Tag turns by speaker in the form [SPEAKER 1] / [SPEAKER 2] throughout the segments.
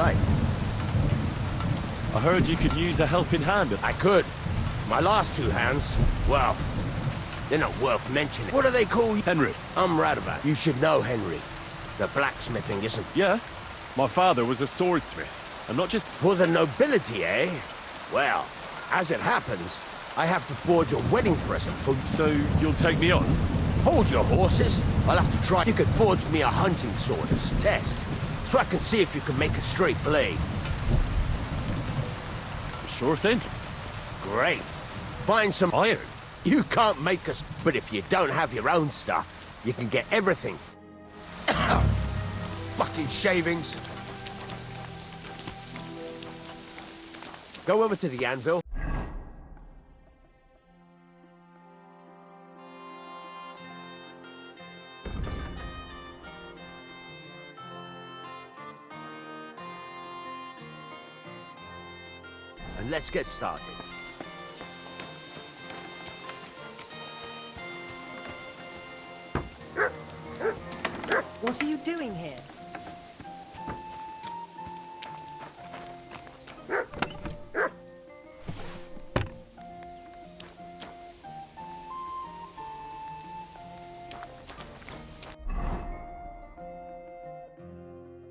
[SPEAKER 1] like.
[SPEAKER 2] I heard you could use a helping hand.
[SPEAKER 1] I could. My last two hands, well, they're not worth mentioning. What do they call you?
[SPEAKER 2] Henry.
[SPEAKER 1] I'm Radaback. You should know Henry. The blacksmithing isn't...
[SPEAKER 2] Yeah? My father was a swordsmith. I'm not just...
[SPEAKER 1] For the nobility, eh? Well, as it happens, I have to forge a wedding present for...
[SPEAKER 2] So you'll take me on?
[SPEAKER 1] Hold your horses. I'll have to try... You could forge me a hunting sword as a test, so I can see if you can make a straight blade.
[SPEAKER 2] Sure thing.
[SPEAKER 1] Great. Find some
[SPEAKER 2] iron.
[SPEAKER 1] You can't make us, but if you don't have your own stuff, you can get everything. Fucking shavings. Go over to the anvil. And let's get started.
[SPEAKER 3] What are you doing here?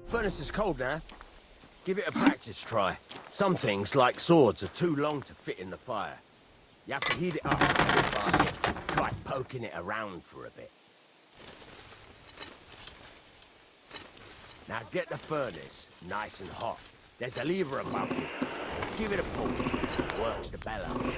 [SPEAKER 1] Furnace is cold now. Give it a practice try. Some things, like swords, are too long to fit in the fire. You have to heat it up. Try poking it around for a bit. Now get the furnace nice and hot. There's a lever above you. Give it a pull. Works the bellows.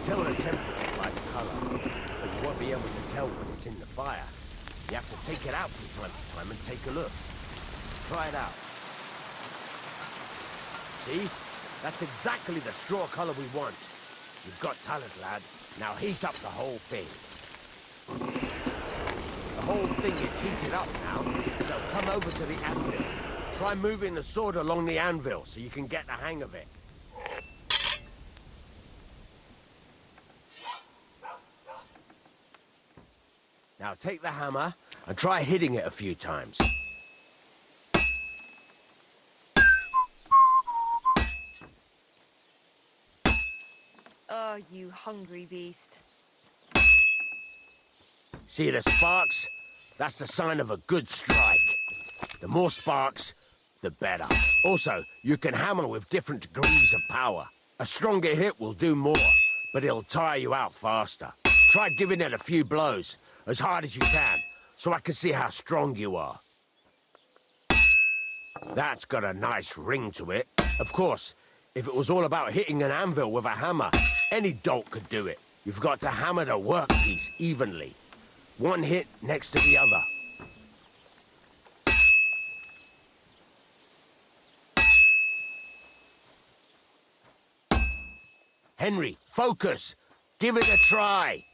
[SPEAKER 1] Tell the temperature by the color, but you won't be able to tell when it's in the fire. You have to take it out from time to time and take a look. Try it out. See? That's exactly the straw color we want. You've got talent, lad. Now heat up the whole thing. The whole thing is heated up now, so come over to the anvil. Try moving the sword along the anvil so you can get the hang of it. Now take the hammer and try hitting it a few times.
[SPEAKER 3] Oh, you hungry beast.
[SPEAKER 1] See the sparks? That's the sign of a good strike. The more sparks, the better. Also, you can hammer with different degrees of power. A stronger hit will do more, but it'll tire you out faster. Try giving it a few blows, as hard as you can, so I can see how strong you are. That's got a nice ring to it. Of course, if it was all about hitting an anvil with a hammer, any dolt could do it. You've got to hammer the workpiece evenly. One hit next to the other. Henry, focus! Give it a try!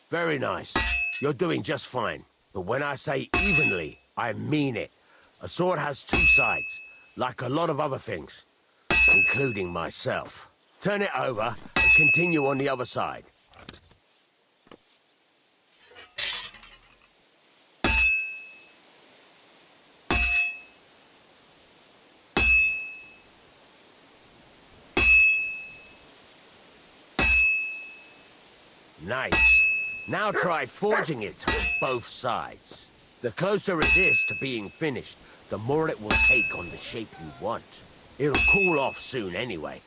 [SPEAKER 1] Very nice. You're doing just fine. But when I say evenly, I mean it. A sword has two sides, like a lot of other things, including myself. Turn it over and continue on the other side. Nice. Now try forging it on both sides. The closer it is to being finished, the more it will take on the shape you want. It'll cool off soon anyway.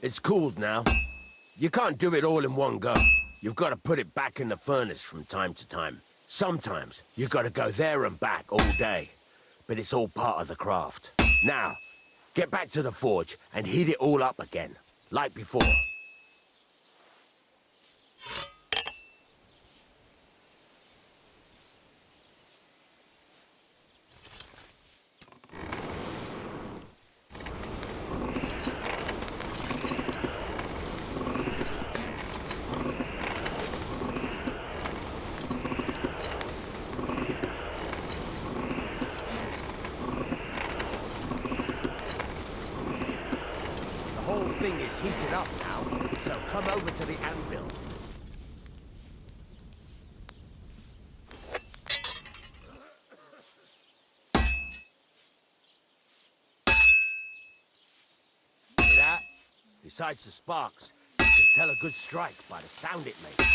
[SPEAKER 1] It's cooled now. You can't do it all in one go. You've got to put it back in the furnace from time to time. Sometimes you've got to go there and back all day. But it's all part of the craft. Now, get back to the forge and heat it all up again, like before. The whole thing is heated up now, so come over to the anvil. See that? Besides the sparks, you can tell a good strike by the sound it makes.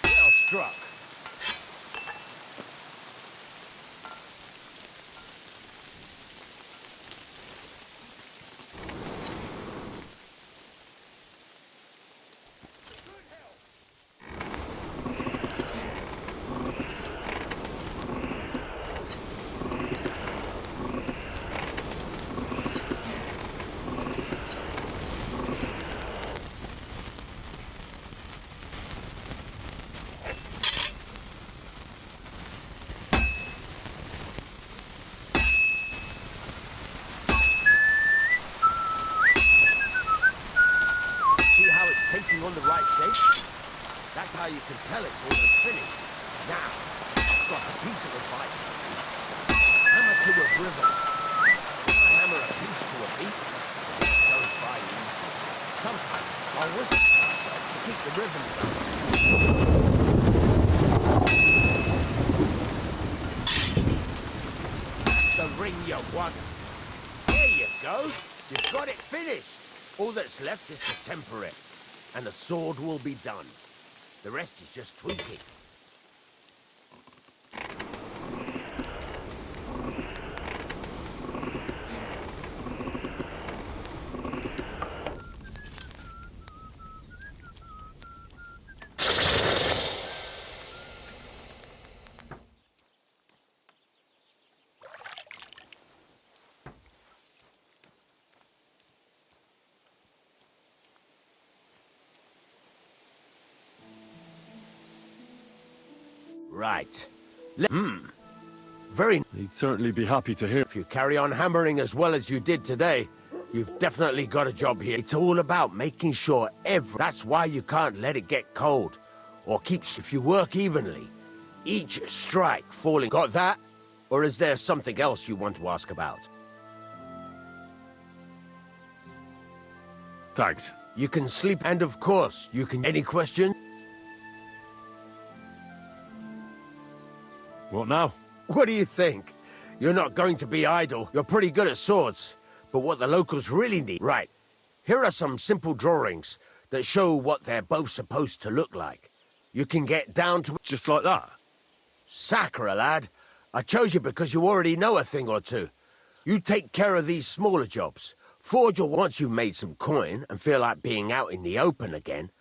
[SPEAKER 1] Well struck. Taking on the right shape? That's how you can tell it's almost finished. Now, I've got a piece of advice. Hammer to a river. When I hammer a piece to a beat, it goes by easy. Sometimes I'll whistle to myself to keep the rhythm going. That's the ring you want. There you go. You've got it finished. All that's left is to temper it. And the sword will be done. The rest is just tweaking. Right. Very.
[SPEAKER 2] He'd certainly be happy to hear.
[SPEAKER 1] If you carry on hammering as well as you did today, you've definitely got a job here. It's all about making sure That's why you can't let it get cold. Or if you work evenly, each strike falling. Got that? Or is there something else you want to ask about?
[SPEAKER 2] Thanks.
[SPEAKER 1] You can sleep, and of course, you can... Any questions?
[SPEAKER 2] What now?
[SPEAKER 1] What do you think? You're not going to be idle. You're pretty good at swords. But what the locals really need... Right. Here are some simple drawings that show what they're both supposed to look like. You can get down to...
[SPEAKER 2] Just like that?
[SPEAKER 1] Sacre, lad. I chose you because you already know a thing or two. You take care of these smaller jobs. Forge, or once you've made some coin and feel like being out in the open again,